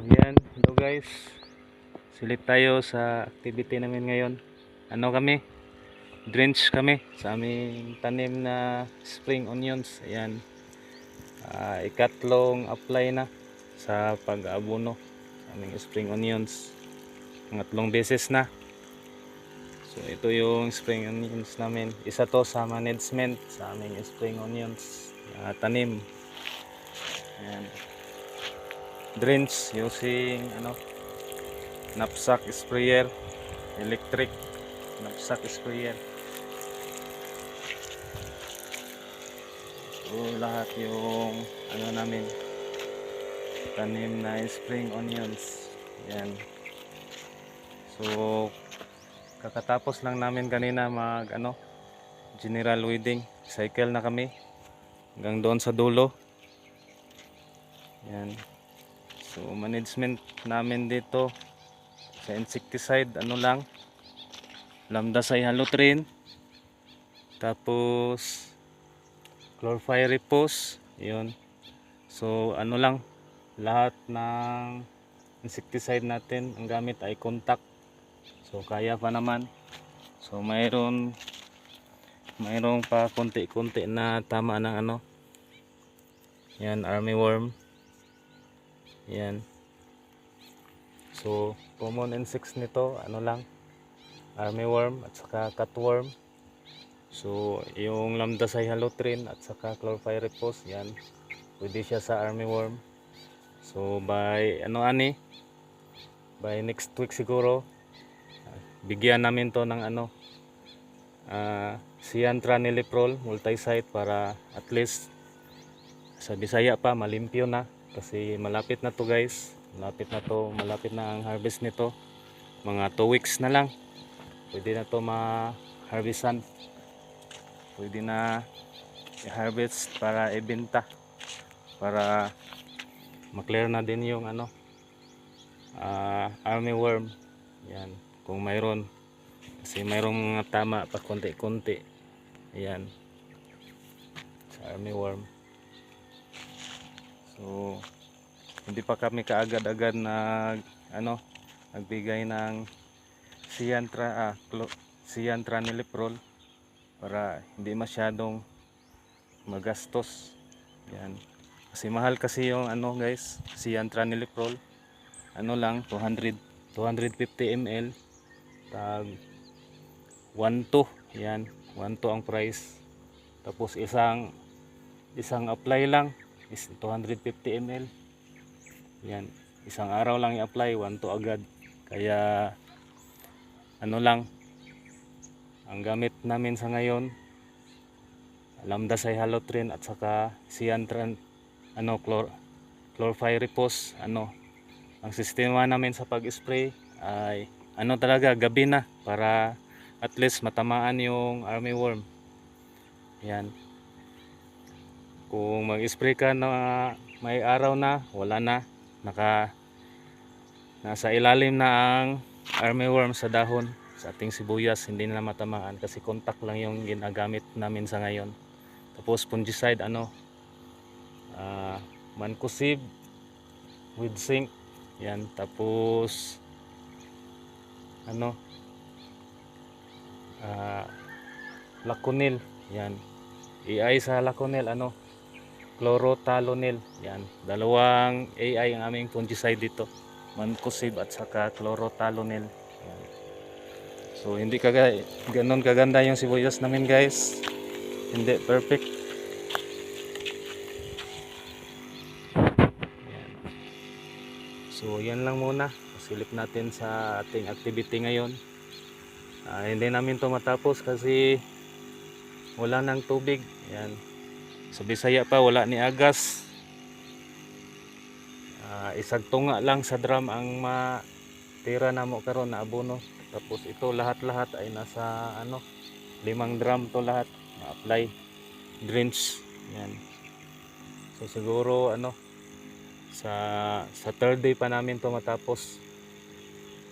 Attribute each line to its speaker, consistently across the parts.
Speaker 1: Yan, hello guys. Silip tayo sa activity namin ngayon. Ano kami? Drench kami sa aming tanim na spring onions. Ayan. Ikatlong apply na sa pag-abono sa aming spring onions. Pangatlong beses na. So ito yung spring onions namin. Isa to sa management sa aming spring onions na tanim. Ayan. Drench using knapsack sprayer, electric knapsack sprayer. So lahat yung namin tanim na spring onions. Yan. So kakatapos lang namin kanina mag general weeding. Cycle na kami hanggang doon sa dulo. Yan. So management namin dito sa insecticide lang, Lambda Cyhalothrin, tapos chlorpyrifos, yun. So lang, lahat ng insecticide natin ang gamit ay contact. So kaya pa naman. So mayroon pa konti-konti na tama ng yan, armyworm. Yan. So common insects nito lang, armyworm at saka cutworm. So yung Lambda Cyhalothrin at saka chlorpyrifos, yan, pwede siya sa armyworm. So by by next week siguro bigyan namin to ng Cyantraniliprol multisite para at least sa Bisaya pa malimpyo na, kasi malapit na to guys, malapit na ang harvest nito. Mga 2 weeks na lang pwede na to ma-harvestan, pwede na i-harvest para ibenta, para ma-clear na din yung armyworm. Yan, kung mayroon, kasi mayroong mga tama pa konti-konti. Ayan, sa armyworm. So hindi pa kami kaagad-agad nagbigay ng Cyantraniliprol para hindi masyadong magastos. Yan, kasi mahal kasi yung guys, Cyantraniliprol. Lang 250 ml tag 1.2. Yan, 1.2 ang price. Tapos isang apply lang is 250 ml. Yan, isang araw lang i-apply, 1.2 agad. Kaya lang, ang gamit namin sa ngayon, Lambda Cyhalothrin at saka chlorpyrifos. Ang sistema namin sa pag-spray ay talaga gabi na, para at least matamaan yung armyworm. Yan, kung mag-spray ka na may araw na, wala na, nasa ilalim na ang armyworm sa dahon sa ating sibuyas, hindi na matamaan kasi contact lang yung ginagamit namin sa ngayon. Tapos fungicide Mancozeb with zinc. Yan, tapos Laconil. Yan, AI sa Laconil, Chlorothalonil. Yan, dalawang AI ang aming fungicide dito, Mancozeb at saka Chlorothalonil. Yan. So hindi ganon kaganda yung sibuyas namin guys, hindi perfect. Yan. So yan lang muna, pasilip natin sa ating activity ngayon. Hindi namin to matapos kasi wala nang tubig. Yan, sa Bisaya pa wala ni agas. Isang tunga lang sa drum ang matira na mo karon na abono. Tapos ito lahat ay nasa 5 drum to lahat na-apply drench. Yan. So siguro sa third day pa namin to matapos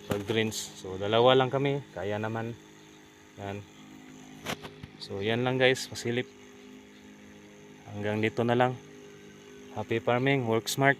Speaker 1: pag drench. So dalawa lang kami, kaya naman. Yan. So yan lang guys, pasilip. Hanggang dito na lang. Happy farming, work smart.